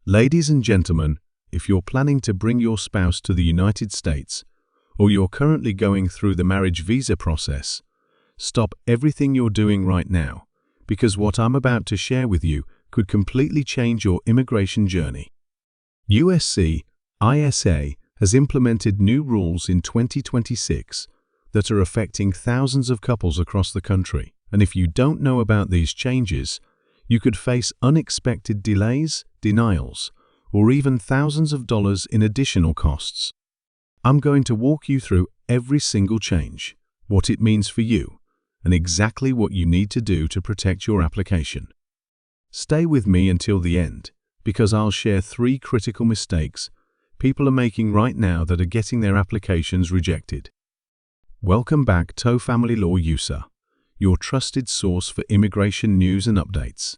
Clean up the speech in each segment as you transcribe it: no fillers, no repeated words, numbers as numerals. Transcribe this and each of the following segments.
Ladies and gentlemen, if you're planning to bring your spouse to the United States, or you're currently going through the marriage visa process, stop everything you're doing right now, because what I'm about to share with you could completely change your immigration journey. USCIS has implemented new rules in 2026 that are affecting thousands of couples across the country, and if you don't know about these changes, you could face unexpected delays, denials, or even thousands of dollars in additional costs. I'm going to walk you through every single change, what it means for you, and exactly what you need to do to protect your application. Stay with me until the end, because I'll share 3 critical mistakes people are making right now that are getting their applications rejected. Welcome back to Family Law USA, your trusted source for immigration news and updates.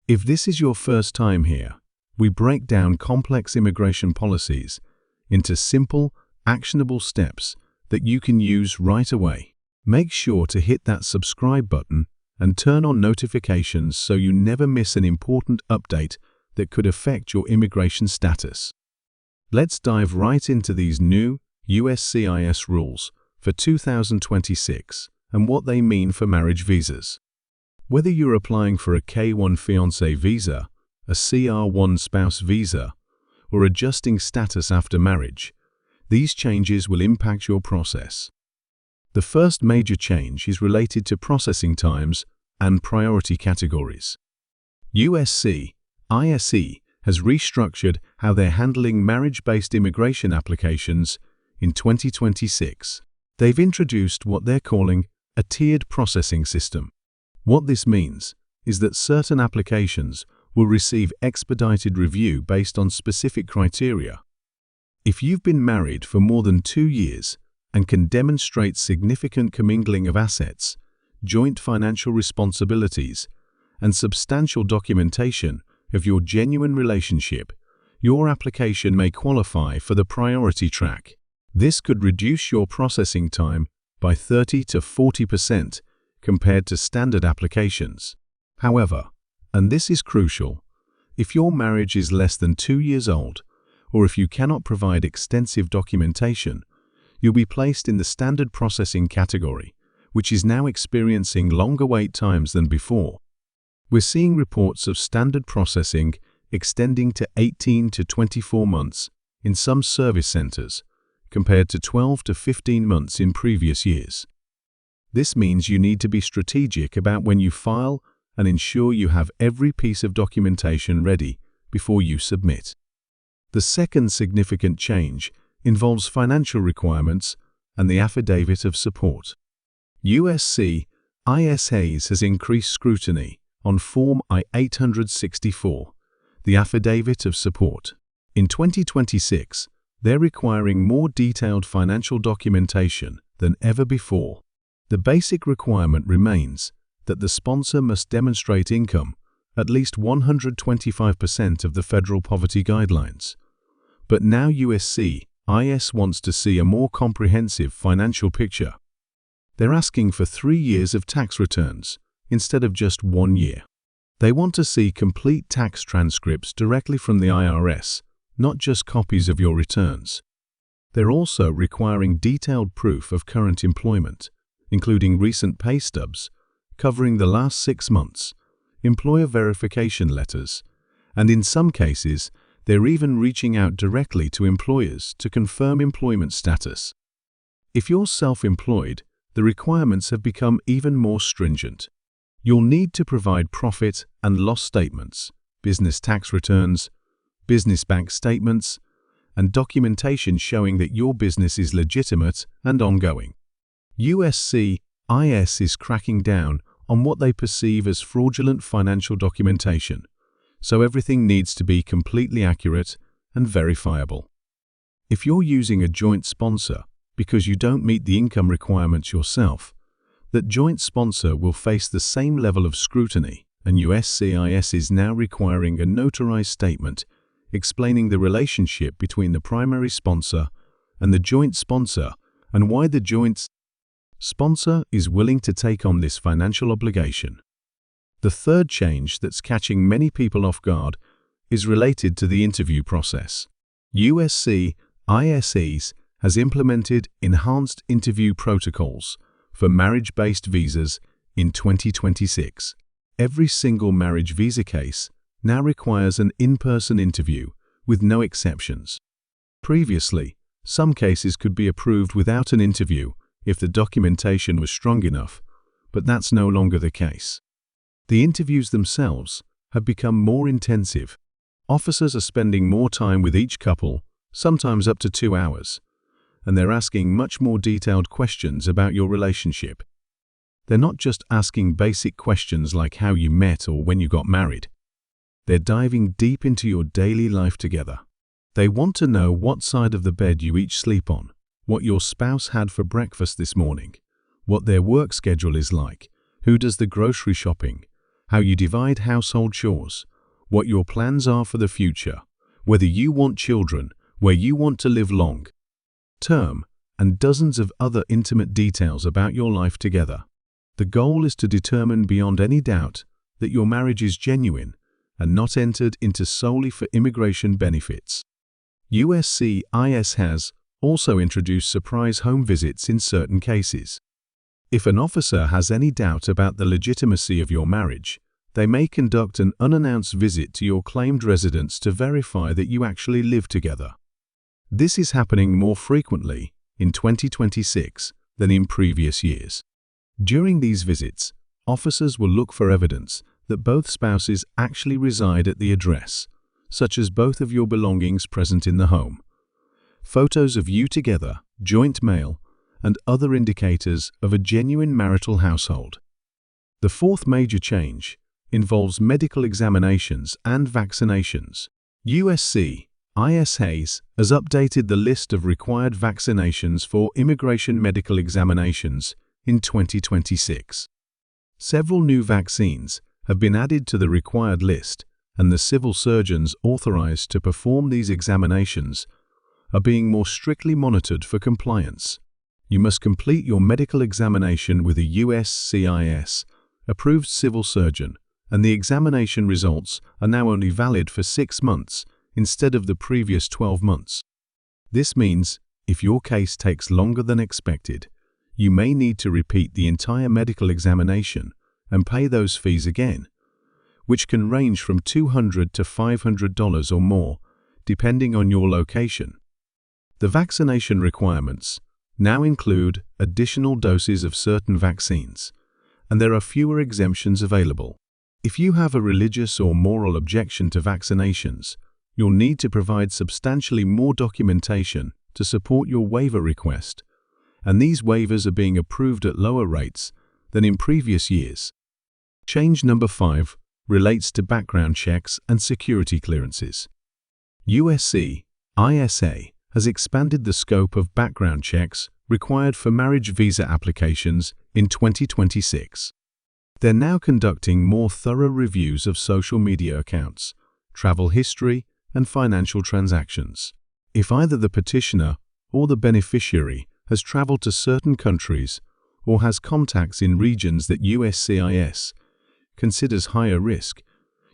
If this is your first time here, we break down complex immigration policies into simple, actionable steps that you can use right away. Make sure to hit that subscribe button and turn on notifications so you never miss an important update that could affect your immigration status. Let's dive right into these new USCIS rules for 2026 and what they mean for marriage visas. Whether you're applying for a K-1 fiancé visa, a CR-1 spouse visa, or adjusting status after marriage, these changes will impact your process. The first major change is related to processing times and priority categories. USCIS has restructured how they're handling marriage-based immigration applications in 2026. They've introduced what they're calling a tiered processing system. What this means is that certain applications will receive expedited review based on specific criteria. If you've been married for more than 2 years and can demonstrate significant commingling of assets, joint financial responsibilities, and substantial documentation of your genuine relationship, your application may qualify for the priority track. This could reduce your processing time by 30 to 40% compared to standard applications. However, and this is crucial, if your marriage is less than 2 years old, or if you cannot provide extensive documentation, you'll be placed in the standard processing category, which is now experiencing longer wait times than before. We're seeing reports of standard processing extending to 18 to 24 months in some service centers, compared to 12 to 15 months in previous years. This means you need to be strategic about when you file and ensure you have every piece of documentation ready before you submit. The second significant change involves financial requirements and the affidavit of support. USCIS has increased scrutiny on Form I-864, the affidavit of support. In 2026, they're requiring more detailed financial documentation than ever before. The basic requirement remains that the sponsor must demonstrate income at least 125% of the federal poverty guidelines. But now USCIS wants to see a more comprehensive financial picture. They're asking for 3 years of tax returns instead of just 1 year. They want to see complete tax transcripts directly from the IRS, not just copies of your returns. They're also requiring detailed proof of current employment, including recent pay stubs covering the last 6 months, employer verification letters, and in some cases, they're even reaching out directly to employers to confirm employment status. If you're self-employed, the requirements have become even more stringent. You'll need to provide profit and loss statements, business tax returns, business bank statements, and documentation showing that your business is legitimate and ongoing. USCIS is cracking down on what they perceive as fraudulent financial documentation, so everything needs to be completely accurate and verifiable. If you're using a joint sponsor because you don't meet the income requirements yourself, that joint sponsor will face the same level of scrutiny, and USCIS is now requiring a notarized statement explaining the relationship between the primary sponsor and the joint sponsor and why the joint sponsor is willing to take on this financial obligation. The third change that's catching many people off guard is related to the interview process. USCIS has implemented enhanced interview protocols for marriage-based visas in 2026. Every single marriage visa case now requires an in-person interview, with no exceptions. Previously, some cases could be approved without an interview if the documentation was strong enough, but that's no longer the case. The interviews themselves have become more intensive. Officers are spending more time with each couple, sometimes up to 2 hours, and they're asking much more detailed questions about your relationship. They're not just asking basic questions like how you met or when you got married. They're diving deep into your daily life together. They want to know what side of the bed you each sleep on, what your spouse had for breakfast this morning, what their work schedule is like, who does the grocery shopping, how you divide household chores, what your plans are for the future, whether you want children, where you want to live long term, and dozens of other intimate details about your life together. The goal is to determine beyond any doubt that your marriage is genuine and not entered into solely for immigration benefits. USCIS has also introduced surprise home visits in certain cases. If an officer has any doubt about the legitimacy of your marriage, they may conduct an unannounced visit to your claimed residence to verify that you actually live together. This is happening more frequently in 2026 than in previous years. During these visits, officers will look for evidence that both spouses actually reside at the address, such as both of your belongings present in the home, photos of you together, joint mail, and other indicators of a genuine marital household. The fourth major change involves medical examinations and vaccinations. USCIS has updated the list of required vaccinations for immigration medical examinations in 2026. Several new vaccines have been added to the required list, and the civil surgeons authorized to perform these examinations are being more strictly monitored for compliance. You must complete your medical examination with a USCIS-approved civil surgeon, and the examination results are now only valid for 6 months instead of the previous 12 months. This means if your case takes longer than expected, you may need to repeat the entire medical examination and pay those fees again, which can range from $200 to $500 or more, depending on your location. The vaccination requirements now include additional doses of certain vaccines, and there are fewer exemptions available. If you have a religious or moral objection to vaccinations, you'll need to provide substantially more documentation to support your waiver request, and these waivers are being approved at lower rates than in previous years. Change number 5 relates to background checks and security clearances. USCIS has expanded the scope of background checks required for marriage visa applications in 2026. They're now conducting more thorough reviews of social media accounts, travel history, and financial transactions. If either the petitioner or the beneficiary has traveled to certain countries or has contacts in regions that USCIS considers higher risk,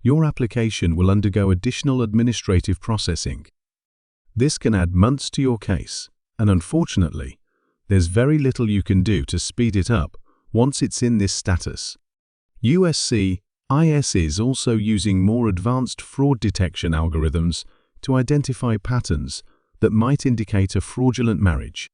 your application will undergo additional administrative processing. This can add months to your case, and unfortunately, there's very little you can do to speed it up once it's in this status. USCIS is also using more advanced fraud detection algorithms to identify patterns that might indicate a fraudulent marriage.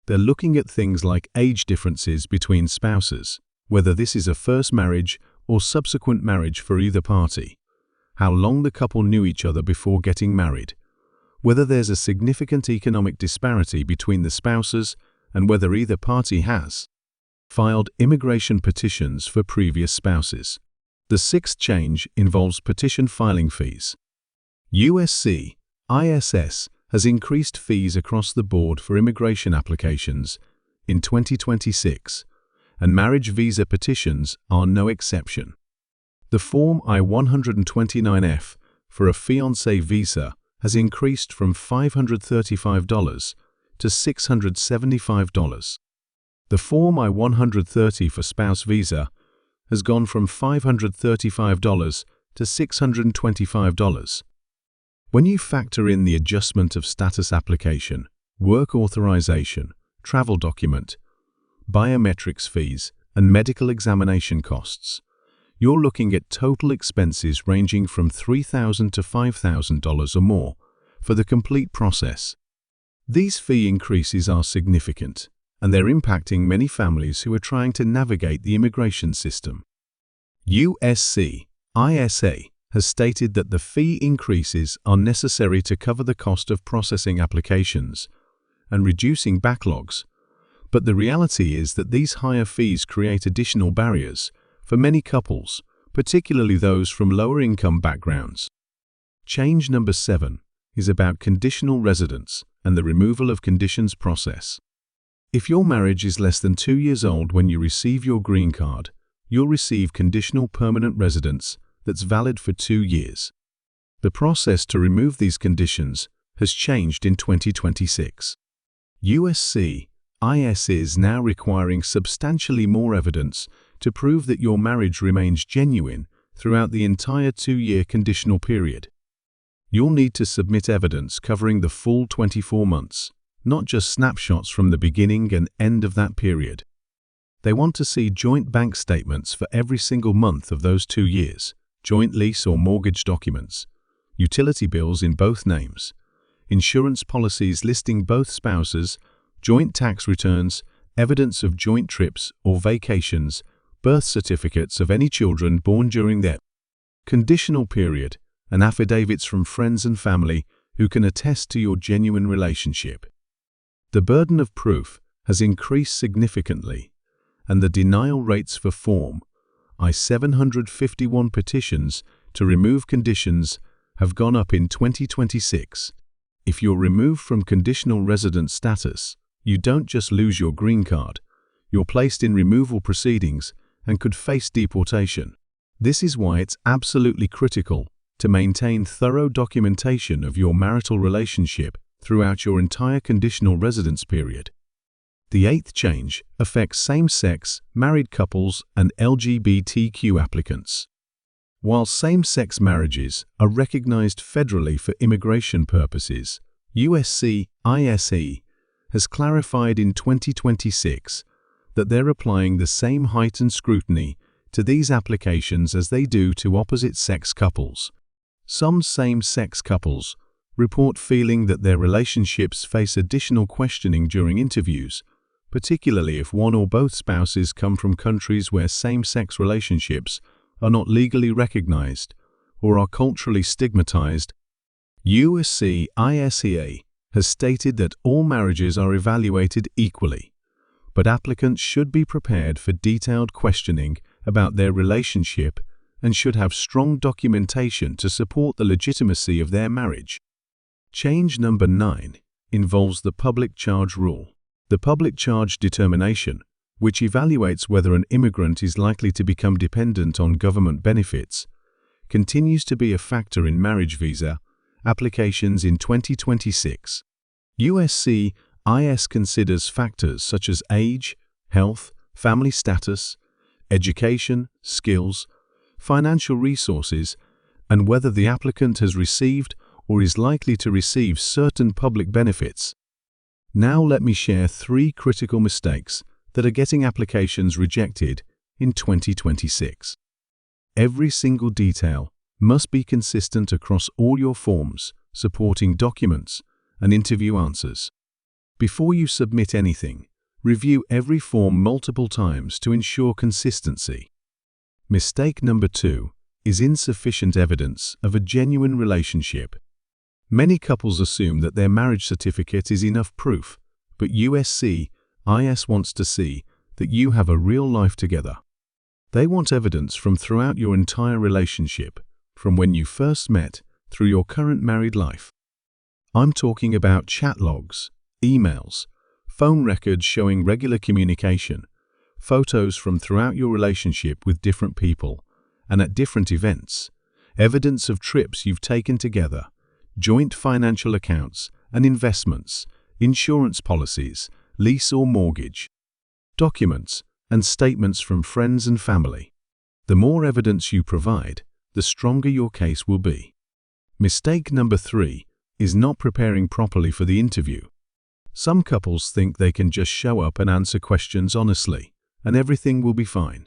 They're looking at things like age differences between spouses, whether this is a first marriage or subsequent marriage for either party, how long the couple knew each other before getting married, whether there's a significant economic disparity between the spouses, and whether either party has filed immigration petitions for previous spouses. The sixth change involves petition filing fees. USCIS has increased fees across the board for immigration applications in 2026, and marriage visa petitions are no exception. The Form I-129F for a fiancé visa has increased from $535 to $675. The Form I-130 for spouse visa has gone from $535 to $625. When you factor in the adjustment of status application, work authorization, travel document, biometrics fees, and medical examination costs, you're looking at total expenses ranging from $3,000 to $5,000 or more for the complete process. These fee increases are significant, and they're impacting many families who are trying to navigate the immigration system. USCIS has stated that the fee increases are necessary to cover the cost of processing applications and reducing backlogs, but the reality is that these higher fees create additional barriers for many couples, particularly those from lower income backgrounds. Change number 7 is about conditional residence and the removal of conditions process. If your marriage is less than 2 years old when you receive your green card, you'll receive conditional permanent residence that's valid for 2 years. The process to remove these conditions has changed in 2026. USCIS is now requiring substantially more evidence to prove that your marriage remains genuine throughout the entire 2-year conditional period. You'll need to submit evidence covering the full 24 months, not just snapshots from the beginning and end of that period. They want to see joint bank statements for every single month of those 2 years, joint lease or mortgage documents, utility bills in both names, insurance policies listing both spouses, joint tax returns, evidence of joint trips or vacations, birth certificates of any children born during their conditional period, and affidavits from friends and family who can attest to your genuine relationship. The burden of proof has increased significantly, and the denial rates for Form I-751 petitions to remove conditions have gone up in 2026. If you're removed from conditional resident status, you don't just lose your green card, you're placed in removal proceedings and could face deportation. This is why it's absolutely critical to maintain thorough documentation of your marital relationship throughout your entire conditional residence period. The 8th change affects same-sex, married couples, and LGBTQ applicants. While same-sex marriages are recognized federally for immigration purposes, USCIS has clarified in 2026 that they're applying the same heightened scrutiny to these applications as they do to opposite-sex couples. Some same-sex couples report feeling that their relationships face additional questioning during interviews, particularly if one or both spouses come from countries where same-sex relationships are not legally recognized or are culturally stigmatized. USCIS has stated that all marriages are evaluated equally, but applicants should be prepared for detailed questioning about their relationship and should have strong documentation to support the legitimacy of their marriage. Change number 9 involves the public charge rule. The public charge determination, which evaluates whether an immigrant is likely to become dependent on government benefits, continues to be a factor in marriage visa applications in 2026. USCIS considers factors such as age, health, family status, education, skills, financial resources, and whether the applicant has received or is likely to receive certain public benefits. Now let me share 3 critical mistakes that are getting applications rejected in 2026. Every single detail must be consistent across all your forms, supporting documents, and interview answers. Before you submit anything, review every form multiple times to ensure consistency. Mistake number 2 is insufficient evidence of a genuine relationship. Many couples assume that their marriage certificate is enough proof, but USCIS wants to see that you have a real life together. They want evidence from throughout your entire relationship, from when you first met through your current married life. I'm talking about chat logs, emails, phone records showing regular communication, photos from throughout your relationship with different people and at different events, evidence of trips you've taken together, joint financial accounts and investments, insurance policies, lease or mortgage, documents, and statements from friends and family. The more evidence you provide, the stronger your case will be. Mistake number 3 is not preparing properly for the interview. Some couples think they can just show up and answer questions honestly, and everything will be fine.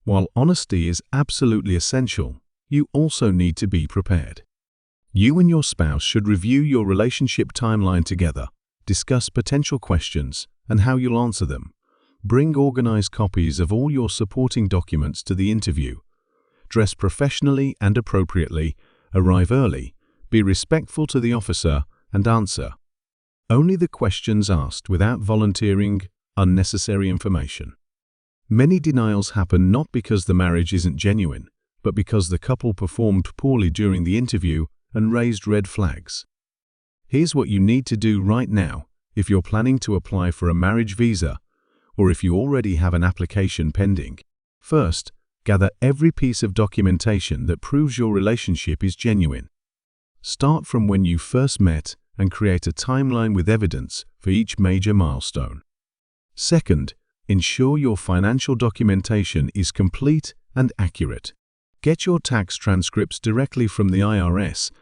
While honesty is absolutely essential, you also need to be prepared. You and your spouse should review your relationship timeline together, discuss potential questions and how you'll answer them. Bring organized copies of all your supporting documents to the interview. Dress professionally and appropriately, arrive early, be respectful to the officer, and answer only the questions asked without volunteering unnecessary information. Many denials happen not because the marriage isn't genuine, but because the couple performed poorly during the interview and raised red flags. Here's what you need to do right now if you're planning to apply for a marriage visa, or if you already have an application pending. First, gather every piece of documentation that proves your relationship is genuine. Start from when you first met and create a timeline with evidence for each major milestone. Second, ensure your financial documentation is complete and accurate. Get your tax transcripts directly from the IRS